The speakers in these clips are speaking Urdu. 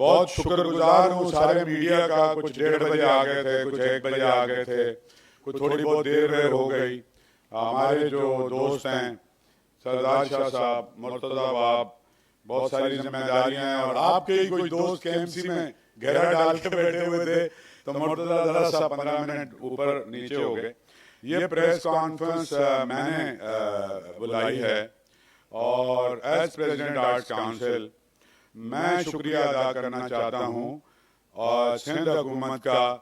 بہت شکر گزار ہوں سارے میڈیا کا. کچھ 1:30 بجے آ گئے تھے, کچھ 1 بجے آ گئے تھے, کچھ تھوڑی بہت دیر ہو گئی. ہمارے جو دوست ہیں سردار شاہ صاحب, مرتضیٰ باب, بہت ساری ذمہ داریاں ہیں, اور آپ کے ہی کوئی دوست کے ایم سی میں گھیرا ڈال کے بیٹھے ہوئے تھے, تو مرتضیٰ ذرا سا 15 منٹ اوپر نیچے ہو گئے. یہ پریس کانفرنس میں نے بلائی ہے, اور ایز پریزیڈنٹ آرٹس کاؤنسل میں شکریہ ادا کرنا چاہتا ہوں اور سندھ حکومت کا,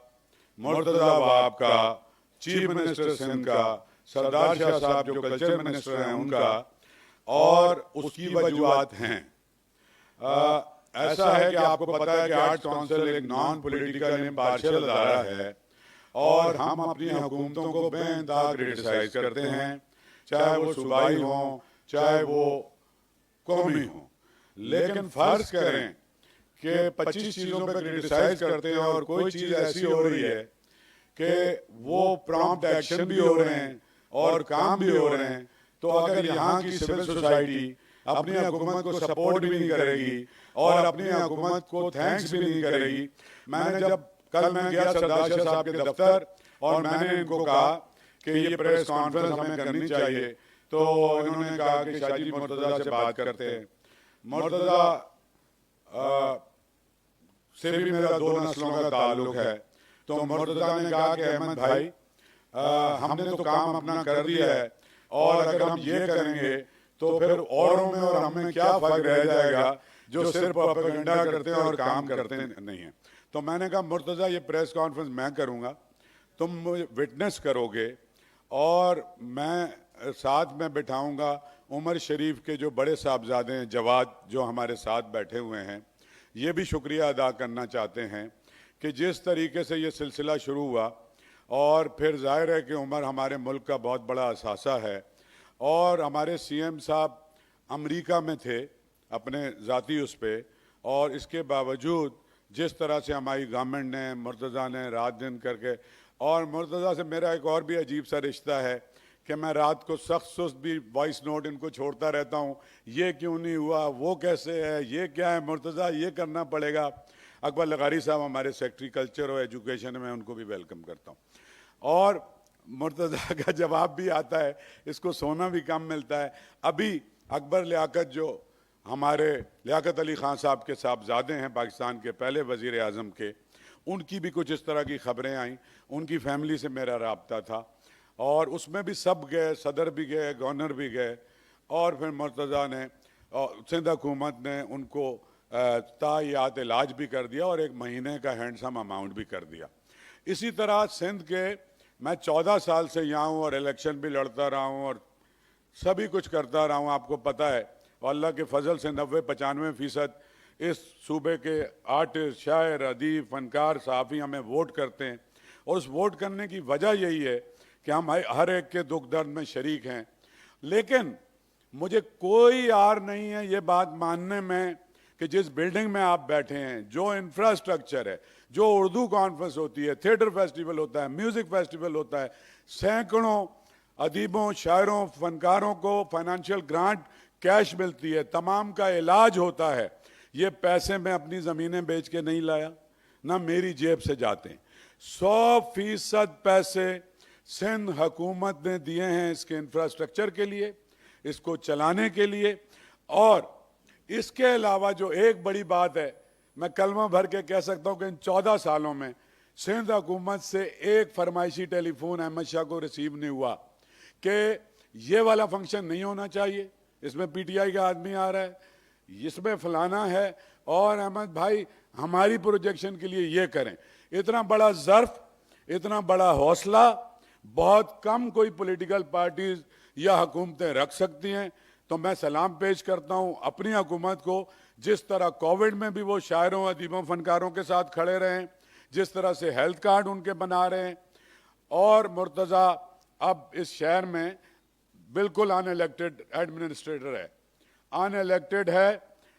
مرتضیٰ باب کا, چیف منسٹر سندھ کا, سردار شاہ صاحب جو کلچر منسٹر ہیں ان کا, اور اس کی وجوہات ہیں. ایسا ہے کہ آپ کو پتا ہے کہ آرٹس کاؤنسل ایک نان پولیٹیکل امپارشل ادارہ ہے, اور ہم اپنی حکومتوں کو بے انتہا کرٹیسائز کرتے ہیں, چاہے وہ صوبائی ہوں چاہے وہ قومی ہوں. لیکن فرض کریں کہ 25 چیزوں پہ کرٹیسائز کرتے ہیں اور کوئی چیز ایسی ہو رہی ہے کہ وہ پرامپٹ ایکشن بھی ہو رہے ہیں اور کام بھی ہو رہے ہیں, تو اگر یہاں کی سول سوسائٹی اپنی حکومت کو سپورٹ بھی نہیں کرے گی اور اپنی حکومت کو تھینکس بھی نہیں کرے گی. میں نے جب کل میں گیا سردار شاہ صاحب کے دفتر اور میں نے ان کو کہا کہ یہ پریس کانفرنس ہمیں کرنی چاہیے, تو انہوں نے کہا کہ شاہ جی مرتضیٰ سے بات کرتے ہیں. مرتضیٰ سے بھی میرا 2 نسلوں کا تعلق ہے, تو مرتضیٰ نے کہا کہ احمد بھائی ہم نے تو کام اپنا کر دیا ہے, اور اگر ہم یہ کریں گے تو پھر اوروں میں اور ہمیں کیا فرق رہ جائے گا جو صرف پروپیگنڈا کرتے ہیں اور کام کرتے نہیں ہیں. تو میں نے کہا مرتضیٰ یہ پریس کانفرنس میں کروں گا, تم مجھے وٹنس کرو گے, اور میں ساتھ میں بٹھاؤں گا عمر شریف کے جو بڑے صاحبزادے ہیں جواد, جو ہمارے ساتھ بیٹھے ہوئے ہیں. یہ بھی شکریہ ادا کرنا چاہتے ہیں کہ جس طریقے سے یہ سلسلہ شروع ہوا, اور پھر ظاہر ہے کہ عمر ہمارے ملک کا بہت بڑا اثاثہ ہے, اور ہمارے سی ایم صاحب امریکہ میں تھے اپنے ذاتی اس پہ, اور اس کے باوجود جس طرح سے ہماری گورنمنٹ نے, مرتضیٰ نے رات دن کر کے, اور مرتضیٰ سے میرا ایک اور بھی عجیب سا رشتہ ہے کہ میں رات کو سخت سست بھی وائس نوٹ ان کو چھوڑتا رہتا ہوں, یہ کیوں نہیں ہوا, وہ کیسے ہے, یہ کیا ہے مرتضیٰ, یہ کرنا پڑے گا. اکبر لغاری صاحب ہمارے سیکٹری کلچر اور ایجوکیشن میں, ان کو بھی ویلکم کرتا ہوں. اور مرتضیٰ کا جواب بھی آتا ہے, اس کو سونا بھی کم ملتا ہے. ابھی اکبر لیاقت جو ہمارے لیاقت علی خان صاحب کے صاحبزادے ہیں پاکستان کے پہلے وزیر اعظم کے, ان کی بھی کچھ اس طرح کی خبریں آئیں. ان کی فیملی سے میرا رابطہ تھا, اور اس میں بھی سب گئے, صدر بھی گئے, گورنر بھی گئے, اور پھر مرتضیٰ نے, سندھ حکومت نے ان کو تاحیات علاج بھی کر دیا, اور 1 مہینے کا ہینڈسم اماؤنٹ بھی کر دیا. اسی طرح سندھ کے میں 14 سال سے یہاں ہوں, اور الیکشن بھی لڑتا رہا ہوں, اور سبھی کچھ کرتا رہا ہوں. آپ کو پتہ ہے, اور اللہ کے فضل سے 90-95% اس صوبے کے آرٹسٹ, شاعر, ادیب, فنکار, صحافی ہمیں ووٹ کرتے ہیں, اور اس ووٹ کرنے کی وجہ یہی ہے کہ ہم ہر ایک کے دکھ درد میں شریک ہیں. لیکن مجھے کوئی آر نہیں ہے یہ بات ماننے میں کہ جس بلڈنگ میں آپ بیٹھے ہیں, جو انفراسٹرکچر ہے, جو اردو کانفرنس ہوتی ہے, تھیٹر فیسٹیول ہوتا ہے, میوزک فیسٹیول ہوتا ہے, سینکڑوں ادیبوں, شاعروں, فنکاروں کو فائنانشیل گرانٹ کیش ملتی ہے, تمام کا علاج ہوتا ہے, یہ پیسے میں اپنی زمینیں بیچ کے نہیں لایا, نہ میری جیب سے جاتے ہیں. 100% پیسے سندھ حکومت نے دیے ہیں اس کے انفراسٹرکچر کے لیے, اس کو چلانے کے لیے. اور اس کے علاوہ جو ایک بڑی بات ہے, میں کلمہ بھر کے کہہ سکتا ہوں کہ ان 14 سالوں میں سندھ حکومت سے ایک فرمائشی ٹیلی فون احمد شاہ کو ریسیو نہیں ہوا کہ یہ والا فنکشن نہیں ہونا چاہیے, اس میں پی ٹی آئی کا آدمی آ رہا ہے, اس میں فلانا ہے, اور احمد بھائی ہماری پروجیکشن کے لیے یہ کریں. اتنا بڑا ظرف, اتنا بڑا حوصلہ بہت کم کوئی پولیٹیکل پارٹیز یا حکومتیں رکھ سکتی ہیں. تو میں سلام پیش کرتا ہوں اپنی حکومت کو, جس طرح کووڈ میں بھی وہ شاعروں, ادیبوں, فنکاروں کے ساتھ کھڑے رہے ہیں, جس طرح سے ہیلتھ کارڈ ان کے بنا رہے ہیں. اور مرتضیٰ اب اس شہر میں بالکل ان الیکٹڈ ایڈمنسٹریٹر ہے, ان الیکٹڈ ہے,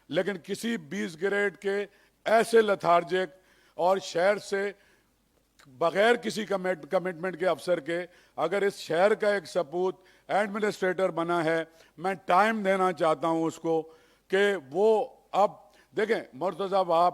لیکن کسی 20 گریڈ کے ایسے لتھارجک اور شہر سے بغیر کسی کمٹمنٹ کے افسر کے اگر اس شہر کا ایک سپوت ایڈمنسٹریٹر بنا ہے, میں ٹائم دینا چاہتا ہوں اس کو کہ وہ اب دیکھیں. مرتضیٰ باب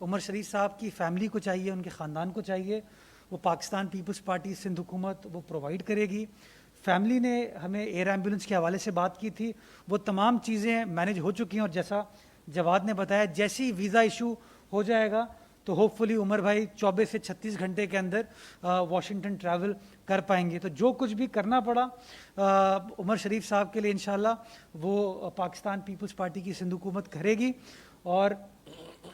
عمر شریف صاحب کی فیملی کو چاہیے, ان کے خاندان کو چاہیے, وہ پاکستان پیپلز پارٹی سندھ حکومت وہ پرووائڈ کرے گی. فیملی نے ہمیں ایئر ایمبولنس کے حوالے سے بات کی تھی, وہ تمام چیزیں مینیج ہو چکی ہیں, اور جیسا جواد نے بتایا جیسی ویزا ایشو ہو جائے گا تو ہوپ فلی عمر بھائی 24 سے 36 گھنٹے کے اندر واشنگٹن ٹریول کر پائیں گے. تو جو کچھ بھی کرنا پڑا عمر شریف صاحب کے لیے انشاءاللہ وہ پاکستان پیپلز پارٹی کی سندھ حکومت کرے گی, اور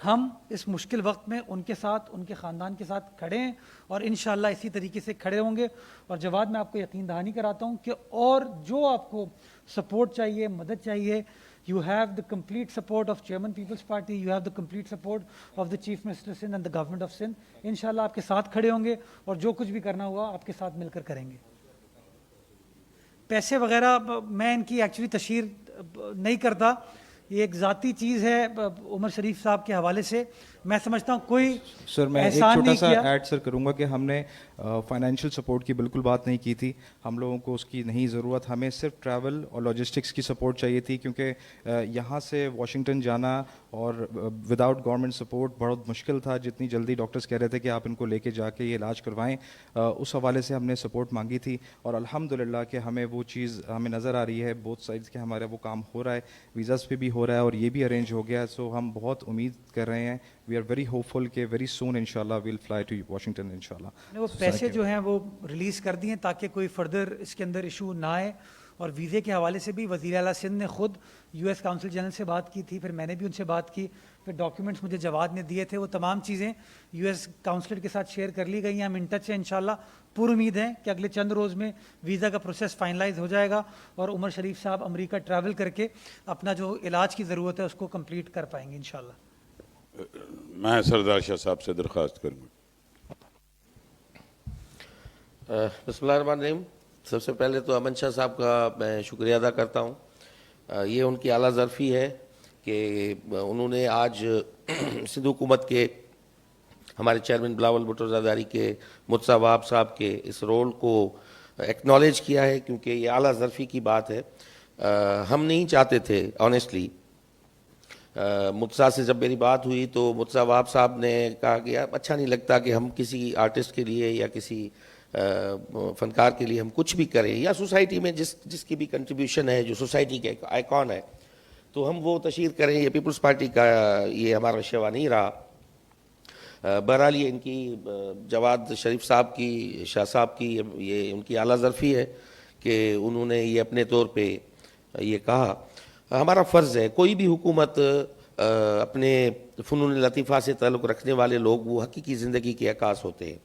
ہم اس مشکل وقت میں ان کے ساتھ, ان کے خاندان کے ساتھ کھڑے ہیں, اور انشاءاللہ اسی طریقے سے کھڑے ہوں گے. اور جواد میں آپ کو یقین دہانی کراتا ہوں کہ اور جو آپ کو سپورٹ چاہیے, مدد چاہیے, you have the complete support of Chairman People's Party, you have the complete support of the Chief Minister Sindh and the Government of Sindh. انشاءاللہ آپ کے ساتھ کھڑے ہوں گے, اور جو کچھ بھی کرنا ہوا آپ کے ساتھ مل کر کریں گے. پیسے وغیرہ میں ان کی ایکچولی تشہیر نہیں کرتا, یہ ایک ذاتی چیز ہے عمر شریف صاحب کے حوالے سے. میں سمجھتا ہوں کوئی سر میں ایک احسان چھوٹا نہیں سا کیا. ایڈ سر کروں گا کہ ہم نے فائنینشیل سپورٹ کی بالکل بات نہیں کی تھی, ہم لوگوں کو اس کی نہیں ضرورت, ہمیں صرف ٹریول اور لاجسٹکس کی سپورٹ چاہیے تھی, کیونکہ یہاں سے واشنگٹن جانا اور وداؤٹ گورنمنٹ سپورٹ بہت مشکل تھا. جتنی جلدی ڈاکٹرز کہہ رہے تھے کہ آپ ان کو لے کے جا کے یہ علاج کروائیں, اس حوالے سے ہم نے سپورٹ مانگی تھی, اور الحمدللہ کہ ہمیں وہ چیز ہمیں نظر آ رہی ہے بوتھ سائڈس کے, ہمارا وہ کام ہو رہا ہے, ویزاز پہ بھی ہو رہا ہے اور یہ بھی ارینج ہو گیا. سو ہم بہت امید کر رہے ہیں, وی آر ویری ہوپ فل کہ ویری سون انشاءاللہ ویل فلائی ٹو واشنگٹن انشاءاللہ. وہ پیسے جو ہیں وہ ریلیز کر دیے تاکہ کوئی فردر اس کے اندر ایشو نہ آئے. اور ویزے کے حوالے سے بھی وزیر اعلیٰ سندھ نے خود یو ایس کونسل جنرل سے بات کی تھی, پھر میں نے بھی ان سے بات کی, پھر ڈاکیومنٹس مجھے جواد نے دیے تھے, وہ تمام چیزیں یو ایس کونسلیٹ کے ساتھ شیئر کر لی گئی ہیں. ہم ان ٹچ ہیں انشاءاللہ, پر امید ہے کہ اگلے چند روز میں ویزا کا پروسیس فائنلائز ہو جائے گا, اور عمر شریف صاحب امریکہ ٹریول کر کے اپنا جو علاج کی ضرورت ہے اس کو کمپلیٹ کر پائیں گے انشاءاللہ. میں سردار شاہ صاحب سے درخواست کروں گا. بسم اللہ الرحمن الرحیم. سب سے پہلے تو امن شاہ صاحب کا میں شکریہ ادا کرتا ہوں. یہ ان کی اعلیٰ ظرفی ہے کہ انہوں نے آج سندھ حکومت کے ہمارے چیئرمین بلاول بھٹو زرداری کے مرتضیٰ وہاب صاحب کے اس رول کو ایکنالج کیا ہے, کیونکہ یہ اعلیٰ ظرفی کی بات ہے. ہم نہیں چاہتے تھے آنیسٹلی. مرتضیٰ سے جب میری بات ہوئی تو مرتضیٰ وہاب صاحب نے کہا کہ اچھا نہیں لگتا کہ ہم کسی آرٹسٹ کے لیے یا کسی فنکار کے لیے ہم کچھ بھی کریں, یا سوسائٹی میں جس کی بھی کنٹریبیوشن ہے, جو سوسائٹی کے آئیکن ہے, تو ہم وہ تشہیر کریں. یہ پیپلز پارٹی کا یہ ہمارا شیوا نہیں رہا. بہرحال یہ ان کی جواد شریف صاحب کی, شاہ صاحب کی, یہ ان کی اعلیٰ ظرفی ہے کہ انہوں نے یہ اپنے طور پہ یہ کہا. ہمارا فرض ہے, کوئی بھی حکومت اپنے فنون لطیفہ سے تعلق رکھنے والے لوگ وہ حقیقی زندگی کے عکاس ہوتے ہیں,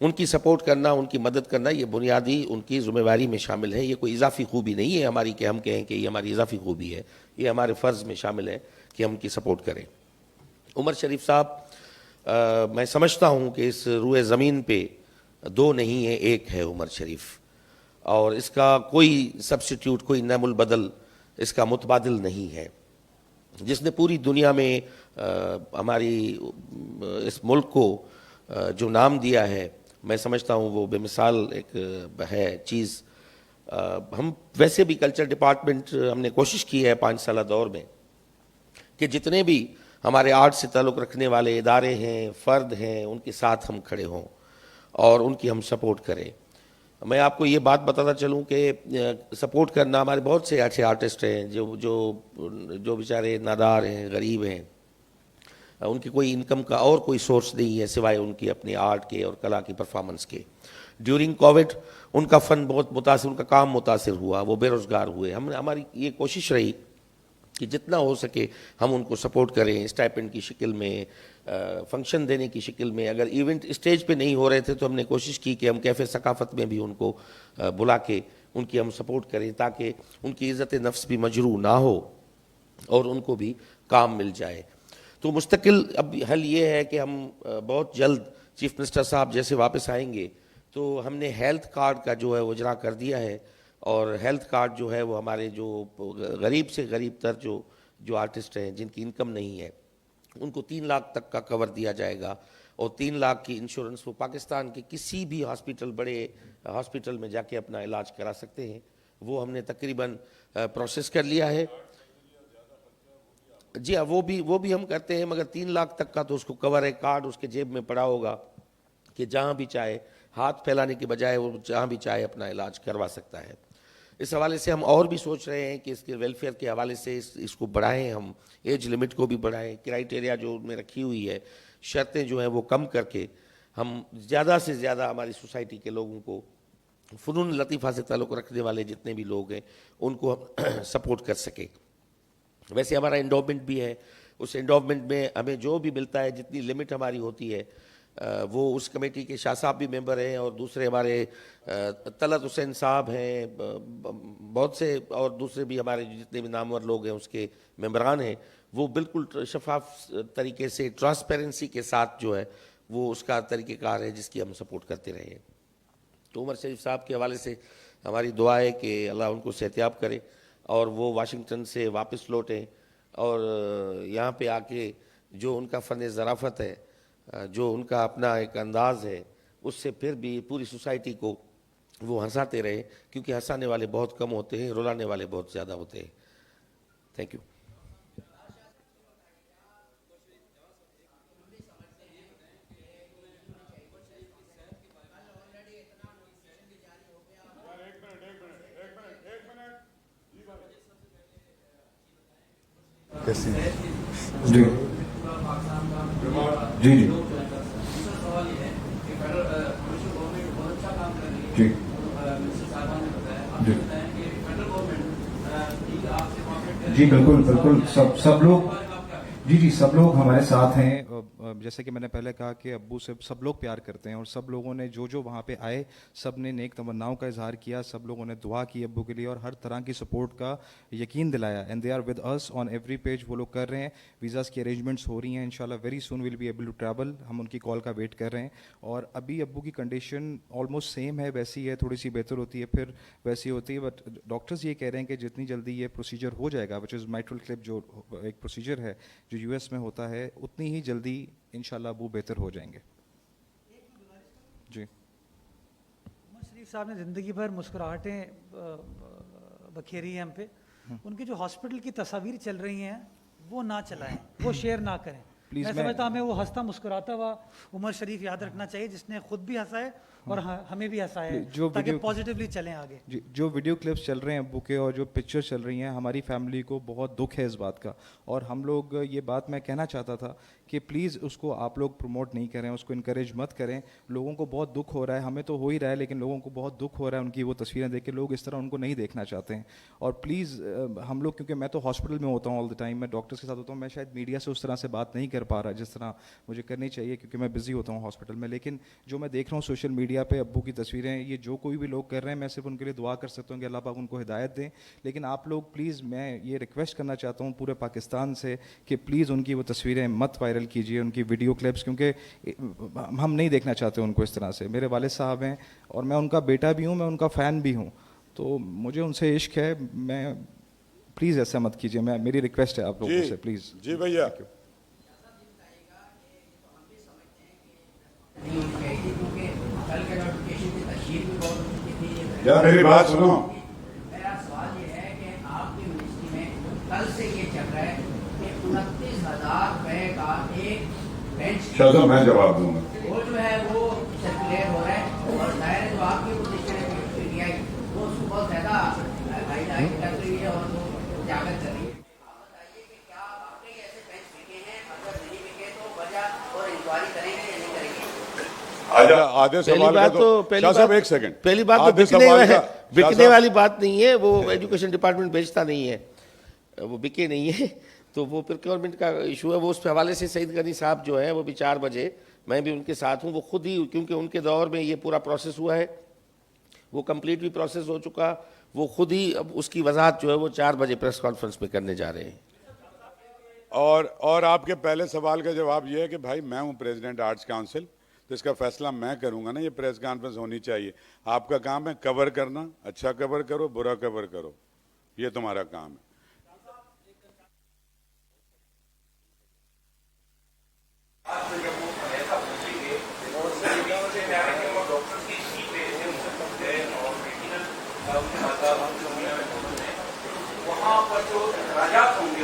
ان کی سپورٹ کرنا, ان کی مدد کرنا یہ بنیادی ان کی ذمہ داری میں شامل ہے. یہ کوئی اضافی خوبی نہیں ہے ہماری کہ ہم کہیں کہ یہ ہماری اضافی خوبی ہے, یہ ہمارے فرض میں شامل ہے کہ ہم ان کی سپورٹ کریں. عمر شریف صاحب, میں سمجھتا ہوں کہ اس روئے زمین پہ دو نہیں ہے, ایک ہے عمر شریف, اور اس کا کوئی سبسٹیٹیوٹ, کوئی نعم البدل, اس کا متبادل نہیں ہے. جس نے پوری دنیا میں ہماری اس ملک کو جو نام دیا ہے, میں سمجھتا ہوں وہ بے مثال ایک ہے چیز. ہم ویسے بھی کلچر ڈپارٹمنٹ ہم نے کوشش کی ہے 5 سالہ دور میں کہ جتنے بھی ہمارے آرٹ سے تعلق رکھنے والے ادارے ہیں, فرد ہیں, ان کے ساتھ ہم کھڑے ہوں اور ان کی ہم سپورٹ کریں. میں آپ کو یہ بات بتاتا چلوں کہ سپورٹ کرنا, ہمارے بہت سے ایسے آرٹسٹ ہیں جو بیچارے نادار ہیں, غریب ہیں, ان کی کوئی انکم کا اور کوئی سورس نہیں ہے سوائے ان کی اپنے آرٹ کے اور کلا کی پرفارمنس کے. ڈیورنگ کووڈ ان کا فن بہت متاثر, ان کا کام متاثر ہوا, وہ بے روزگار ہوئے. ہماری یہ کوشش رہی کہ جتنا ہو سکے ہم ان کو سپورٹ کریں, اسٹائپنڈ کی شکل میں, فنکشن دینے کی شکل میں. اگر ایونٹ اسٹیج پہ نہیں ہو رہے تھے تو ہم نے کوشش کی کہ ہم کیفے ثقافت میں بھی ان کو بلا کے ان کی ہم سپورٹ کریں, تاکہ ان کی عزت نفس بھی مجروح نہ ہو اور ان کو بھی کام مل جائے. تو مستقل اب حل یہ ہے کہ ہم بہت جلد چیف منسٹر صاحب جیسے واپس آئیں گے تو ہم نے ہیلتھ کارڈ کا جو ہے وہ اجرا کر دیا ہے, اور ہیلتھ کارڈ جو ہے وہ ہمارے جو غریب سے غریب تر جو آرٹسٹ ہیں جن کی انکم نہیں ہے ان کو 3 لاکھ تک کا کور دیا جائے گا, اور 3 لاکھ کی انشورنس وہ پاکستان کے کسی بھی ہاسپٹل, بڑے ہاسپٹل میں جا کے اپنا علاج کرا سکتے ہیں. وہ ہم نے تقریباً پروسیس کر لیا ہے. جی ہاں وہ بھی ہم کرتے ہیں، مگر 3 لاکھ تک کا تو اس کو کور ہے، کارڈ اس کے جیب میں پڑا ہوگا کہ جہاں بھی چاہے ہاتھ پھیلانے کے بجائے وہ جہاں بھی چاہے اپنا علاج کروا سکتا ہے. اس حوالے سے ہم اور بھی سوچ رہے ہیں کہ اس کے ویلفیئر کے حوالے سے اس کو بڑھائیں، ہم ایج لمٹ کو بھی بڑھائیں، کرائٹیریا جو ان میں رکھی ہوئی ہے، شرطیں جو ہیں وہ کم کر کے ہم زیادہ سے زیادہ ہماری سوسائٹی کے لوگوں کو، فنون لطیفہ سے تعلق رکھنے والے جتنے بھی لوگ ہیں ان کو ہم سپورٹ کر سکیں. ویسے ہمارا انڈومنٹ بھی ہے، اس انڈومنٹ میں ہمیں جو بھی ملتا ہے، جتنی لمٹ ہماری ہوتی ہے، وہ اس کمیٹی کے شاہ صاحب بھی ممبر ہیں، اور دوسرے ہمارے طلعت حسین صاحب ہیں، بہت سے اور دوسرے بھی ہمارے جتنے بھی نامور لوگ ہیں اس کے ممبران ہیں، وہ بالکل شفاف طریقے سے ٹرانسپیرنسی کے ساتھ جو ہے وہ اس کا طریقہ کار ہے جس کی ہم سپورٹ کرتے رہے ہیں. تو عمر شریف صاحب کے حوالے سے ہماری دعا ہے کہ اللہ ان کو صحتیاب کرے اور وہ واشنگٹن سے واپس لوٹیں، اور یہاں پہ آ کے جو ان کا فن ظرافت ہے، جو ان کا اپنا ایک انداز ہے، اس سے پھر بھی پوری سوسائٹی کو وہ ہنساتے رہے، کیونکہ ہنسانے والے بہت کم ہوتے ہیں، رلانے والے بہت زیادہ ہوتے ہیں. Thank you. جی جی جی جی جی بالکل بالکل سب لوگ جی سب لوگ ہمارے ساتھ ہیں. جیسے کہ میں نے پہلے کہا کہ ابو سے سب لوگ پیار کرتے ہیں، اور سب لوگوں نے جو وہاں پہ آئے سب نے نیک تمناؤں کا اظہار کیا، سب لوگوں نے دعا کی ابو کے لیے اور ہر طرح کی سپورٹ کا یقین دلایا. And they are with us on every page. وہ لوگ کر رہے ہیں، ویزاز کی ارینجمنٹس ہو رہی ہیں، انشاءاللہ very soon will be able to travel. ہم ان کی کال کا ویٹ کر رہے ہیں، اور ابھی ابو کی کنڈیشن آلموسٹ سیم ہے، ویسی ہے، تھوڑی سی بہتر ہوتی ہے پھر ویسی ہوتی ہے. بٹ ڈاکٹرز یہ کہہ رہے ہیں کہ جتنی جلدی یہ پروسیجر ہو جائے گا، وچ از مائٹرل کلپ، جو ایک پروسیجر ہے جو یو ایس میں ہوتا ہے، اتنی ہی جلدی انشاءاللہ ابو بہتر ہو جائیں گے. جی عمر شریف صاحب نے زندگی بھر مسکراہٹیں بکھیری ہیں ہم پہ. ان کی جو ہاسپٹل کی تصاویر چل رہی ہیں وہ نہ چلائیں، وہ شیئر نہ کریں. میں سمجھتا ہمیں وہ ہنستا مسکراتا ہوا عمر شریف یاد رکھنا چاہیے، جس نے خود بھی ہنسا ہے اور ہمیں بھی ہنسایا ہے، تاکہ پازیٹیولی چلیں آگے. جو ویڈیو کلپس چل رہے ہیں ابو کے اور جو پکچر چل رہی ہیں، ہماری فیملی کو بہت دکھ ہے اس بات کا. اور ہم لوگ یہ بات میں کہنا چاہتا تھا کہ پلیز اس کو آپ لوگ پروموٹ نہیں کریں، اس کو انکریج مت کریں. لوگوں کو بہت دکھ ہو رہا ہے، ہمیں تو ہو ہی رہا ہے، لیکن لوگوں کو بہت دکھ ہو رہا ہے ان کی وہ تصویریں دیکھ کے. لوگ اس طرح ان کو نہیں دیکھنا چاہتے ہیں. اور پلیز ہم لوگ، کیونکہ میں تو ہاسپٹل میں ہوتا ہوں آل دا ٹائم، میں ڈاکٹرس کے ساتھ ہوتا ہوں، میں شاید میڈیا سے اس طرح سے بات نہیں کر پا رہا جس طرح مجھے کرنی چاہیے، کیونکہ میں بزی ہوتا ہوں ہاسپٹل میں. لیکن جو میں دیکھ رہا ہوں سوشل میڈیا پہ ابو کی تصویریں، یہ جو کوئی بھی لوگ کر رہے ہیں، میں صرف ان کے لیے دعا کر سکتا ہوں کہ اللہ پاک ان کو ہدایت دیں. لیکن آپ لوگ پلیز، میں یہ ریکویسٹ کرنا چاہتا ہوں پورے پاکستان سے کہ پلیز ان کی وہ تصویریں مت وائرل کیجیے، ان کی ویڈیو کلپس، کیونکہ ہم نہیں دیکھنا چاہتے ان کو اس طرح سے. میرے والد صاحب ہیں اور میں ان کا بیٹا بھی ہوں، میں ان کا فین بھی ہوں، تو مجھے ان سے عشق ہے. میں پلیز ایسا مت کیجیے، میری ریکویسٹ ہے آپ لوگوں سے پلیز. جی بھیا. یار میری بات سنو. میرا سوال یہ ہے کہ آپ کی یونیورسٹی میں کل سے یہ چل رہا ہے کہ 29,000 روپے کا ایک بینچ، شاہ میں جواب دوں گا، وہ جو ہے وہ سرکولیٹ ہو رہا ہے، اور ظاہر جو آپ کی پوزیشن ہے پی ٹی آئی، وہ اس کو بہت زیادہ گائڈ لائن کر رہی ہے اور وہ اجاگر کر رہی ہے. آپ بتائیے کہ کیا واقعی ایسے بینچ بکے ہیں؟ اگر نہیں بکے تو وجہ اور انکوائری کریں گے یا نہیں کریں گے؟ آدھے سوال کا تو شاہ صاحب ایک سیکنڈ، پہلی بات تو بکنے والی بات نہیں ہے، وہ ایجوکیشن ڈپارٹمنٹ بیچتا نہیں ہے، وہ بکے نہیں ہے، تو وہ پروکیورمنٹ کا ایشو ہے. وہ اس حوالے سے سعید غنی صاحب جو ہیں وہ بھی 4 بجے، میں بھی ان کے ساتھ ہوں، وہ خود ہی، کیونکہ ان کے دور میں یہ پورا پروسیس ہوا ہے، وہ کمپلیٹ بھی پروسیس ہو چکا، وہ خود ہی اب اس کی وضاحت جو ہے وہ 4 بجے پریس کانفرنس میں کرنے جا رہے ہیں. اور آپ کے پہلے سوال کا جواب یہ ہے کہ بھائی میں ہوں پریزیڈنٹ آرٹس کاؤنسل، تو اس کا فیصلہ میں کروں گا نا. یہ پریس کانفرنس ہونی چاہیے. آپ کا کام ہے کور کرنا، اچھا کور کرو، برا کور کرو، یہ تمہارا کام ہے. وہاں پر جو اخراجات ہوں گے